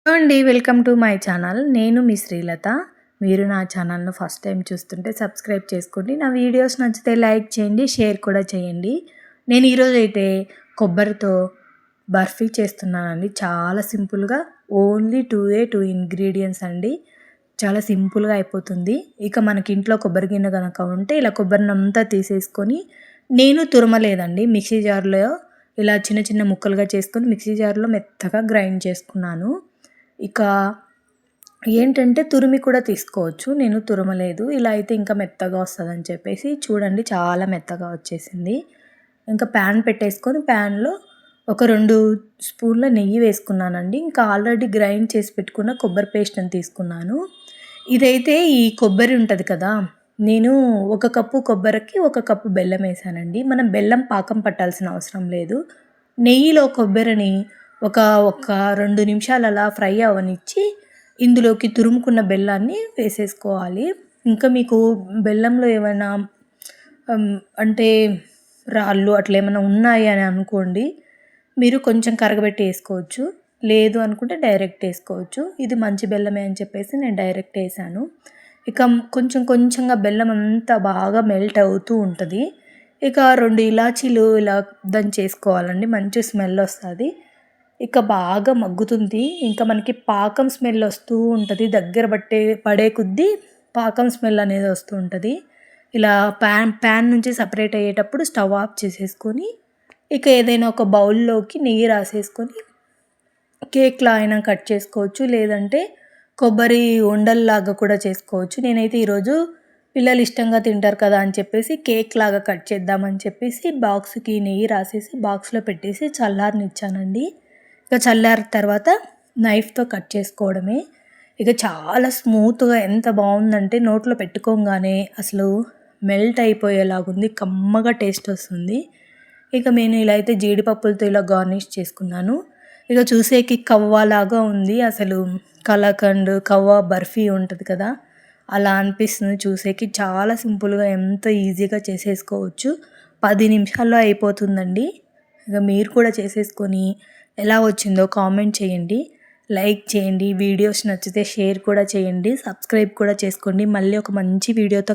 Hello అండి. Welcome to my channel. నేను మీ శ్రీలత. మీరు నా ఛానల్‌ను ఫస్ట్ టైం చూస్తుంటే సబ్స్క్రైబ్ చేసుకోండి. నా వీడియోస్ నచ్చితే లైక్ చేయండి, షేర్ కూడా చేయండి. నేను ఈరోజైతే కొబ్బరితో బర్ఫీ చేస్తున్నానండి. చాలా సింపుల్‌గా ఓన్లీ 2 ఇంగ్రీడియెంట్స్ అండి. చాలా సింపుల్‌గా అయిపోతుంది. ఇక మనకి ఇంట్లో కొబ్బరి గిన్నె గనక ఉంటే ఇలా కొబ్బరినంతా తీసేసుకొని నేను తురమలేదండి. మిక్సీ జార్‌లో ఇలా చిన్న చిన్న ముక్కలుగా చేసుకొని మిక్సీ జార్‌లో మెత్తగా గ్రైండ్ చేసుకున్నాను. ఇక ఏంటంటే తురిమి కూడా తీసుకోవచ్చు. నేను తురమలేదు. ఇలా అయితే ఇంకా మెత్తగా వస్తదని చెప్పేసి చూడండి చాలా మెత్తగా వచ్చేసింది. ఇంకా ప్యాన్ పెట్టేసుకొని ప్యాన్‌లో ఒక 2 స్పూన్ల నెయ్యి వేసుకున్నానండి. ఇంకా ఆల్రెడీ గ్రైండ్ చేసి పెట్టుకున్న కొబ్బరి పేస్ట్‌ని తీసుకున్నాను. ఇదైతే ఈ కొబ్బరి ఉంటది కదా! నేను ఒక కప్పు కొబ్బరికి ఒక కప్పు బెల్లం ఏసానండి. మనం బెల్లం పాకం పట్టాల్సిన అవసరం లేదు. నెయ్యిలో కొబ్బరిని ఒక ఒక 2 నిమిషాలు అలా ఫ్రై అవ్వనిచ్చి ఇందులోకి తురుముకున్న బెల్లాన్ని వేసేసుకోవాలి. ఇంకా మీకు బెల్లంలో ఏమైనా అంటే రాళ్ళు అట్లా ఏమైనా ఉన్నాయి అని అనుకోండి, మీరు కొంచెం కరగబెట్టి ఏసుకోవచ్చు. లేదు అనుకుంటే డైరెక్ట్ ఏసుకోవచ్చు. ఇది మంచి బెల్లమే అని చెప్పేసి నేను డైరెక్ట్ ఏసాను. ఇక కొంచెం కొంచెంగా బెల్లం అంతా బాగా మెల్ట్ అవుతూ ఉంటది. ఇక 2 ఇలాచీలు ఇలా దంచేసుకోవాలండి. మంచి స్మెల్ వస్తది. ఇక బాగా మగ్గుతుంది. ఇంకా మనకి పాకం స్మెల్ వస్తూ ఉంటది. దగ్గర పడే కొద్దీ పాకం స్మెల్ అనేది వస్తూ ఉంటది. ఇలా ప్యాన్ నుంచి సెపరేట్ అయ్యేటప్పుడు స్టవ్ ఆఫ్ చేసేసుకొని, ఇక ఏదైనా ఒక బౌల్‌లోకి నెయ్యి రాసేసుకొని కేక్‌లా అయినా కట్ చేసుకోవచ్చు. లేదంటే కొబ్బరి ఉండల్లాగా కూడా చేసుకోవచ్చు. నేనైతే ఈరోజు పిల్లలు ఇష్టంగా తింటారు కదా అని చెప్పేసి కేక్‌లాగా కట్ చేద్దామని చెప్పేసి బాక్స్‌కి నెయ్యి రాసేసి బాక్స్‌లో పెట్టేసి చల్లారనిచ్చానండి. ఇక చల్లారిన తర్వాత నైఫ్‌తో కట్ చేసుకోవడమే. ఇక చాలా స్మూత్‌గా ఎంత బావుందంటే నోట్లో పెట్టుకోంగానే అసలు మెల్ట్ అయిపోయేలాగుంది. కమ్మగా టేస్ట్ వస్తుంది. ఇక నేను ఇలా అయితే జీడిపప్పులతో ఇలా గార్నిష్ చేసుకున్నాను. ఇక చూసేకి కవ్వలాగా ఉంది. అసలు కలాకండ్, కవ్వ బర్ఫీ ఉంటది కదా! అలా అనిపిస్తుంది చూసేకి. చాలా సింపుల్‌గా ఎంత ఈజీగా చేసేసుకోవచ్చు. 10 నిమిషాల్లో అయిపోతుందండి. ఇక మీరు కూడా చేసేసుకొని ఎలా వచ్చిందో కామెంట్ చేయండి. లైక్ చేయండి. వీడియోస్ నచ్చితే షేర్ కూడా చేయండి. సబ్స్క్రైబ్ కూడా చేసుకోండి. మళ్ళీ ఒక మంచి వీడియోతో